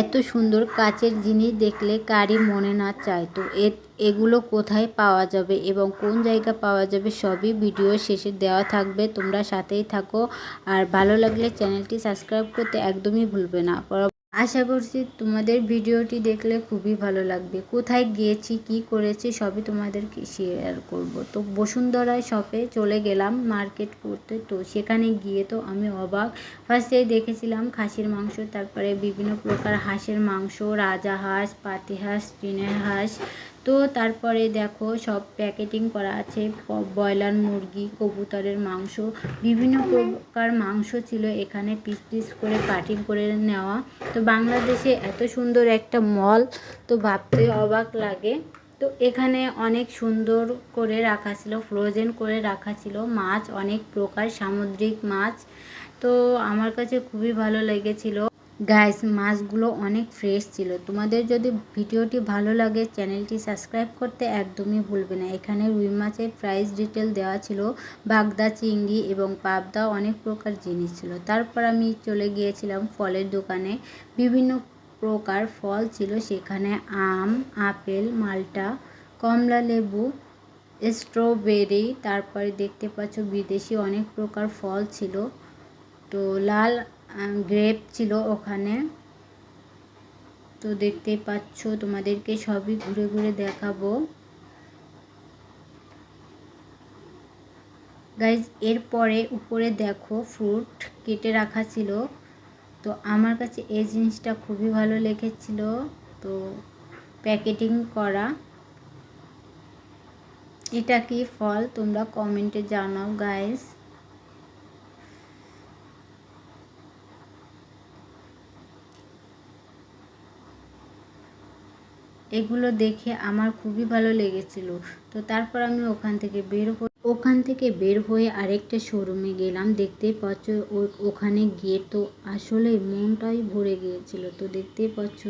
এত সুন্দর কাচের জিনিস দেখলে কারই মনে না চায়। তো এগুলো কোথায় পাওয়া যাবে এবং কোন জায়গায় পাওয়া যাবে সবই ভিডিও শেষে দেওয়া থাকবে, তোমরা সাথেই থাকো। আর ভালো লাগলে চ্যানেলটি সাবস্ক্রাইব করতে একদমই ভুলবে না। আশা করছি তোমাদের ভিডিওটি দেখলে খুবই ভালো লাগবে। কোথায় গিয়েছি, কি করেছি সবই তোমাদেরকে শেয়ার করব। তো বসুন্ধরা শপে চলে গেলাম মার্কেট করতে। তো সেখানে গিয়ে তো আমি অবাক। ফার্স্টেই দেখেছিলাম খাসির মাংস, তারপরে বিভিন্ন প্রকার হাঁসের মাংস, রাজাহাঁস, পাতিহাঁস, চীনের হাঁস। তো তারপরে দেখো সব প্যাকেটিং করা আছে, ব্রয়লার মুরগি, কবুতরের মাংস, বিভিন্ন প্রকার মাংস ছিল এখানে পিস পিস করে কাটিং করে নেওয়া। তো বাংলাদেশে এত সুন্দর একটা মল, তো ভাবতে অবাক লাগে। তো এখানে অনেক সুন্দর করে রাখা ছিল, ফ্রোজেন করে রাখা ছিল মাছ, অনেক প্রকার সামুদ্রিক মাছ। তো আমার কাছে খুবই ভালো লেগেছিল গাইস, মাছগুলো অনেক ফ্রেশ ছিল। তোমাদের যদি ভিডিওটি ভালো লাগে চ্যানেলটি সাবস্ক্রাইব করতে একদমই ভুলবে না। এখানে রুই মাছের প্রাইস ডিটেল দেওয়া ছিল, বাগদা চিংড়ি এবং পাবদা, অনেক প্রকার জিনিস ছিল। তারপর আমি চলে গিয়েছিলাম ফলের দোকানে, বিভিন্ন প্রকার ফল ছিল সেখানে, আম, আপেল, মাল্টা, কমলা লেবু, স্ট্রবেরি, তারপরে দেখতে পাচ্ছ বিদেশি অনেক প্রকার ফল ছিল। তো লাল গ্রেপ ছিল ওখানে। তো দেখতেই পাচ্ছ, তোমাদেরকে সবই ঘুরে ঘুরে দেখাবো গাইজ। এরপরে উপরে দেখো ফ্রুট কেটে রাখা ছিল। তো আমার কাছে এই জিনিসটা খুবই ভালো লেগেছিল। তো প্যাকেটিং করা, এটা কি ফল তোমরা কমেন্টে জানাও গাইজ। এগুলো দেখে আমার খুবই ভালো লেগেছিল। তো তারপর আমি ওখান থেকে বের হয়ে আরেকটা শোরুমে গেলাম। দেখতেই পাচ্ছ ওখানে গিয়ে তো আসলে মনটাই ভরে গিয়েছিল। তো দেখতেই পাচ্ছ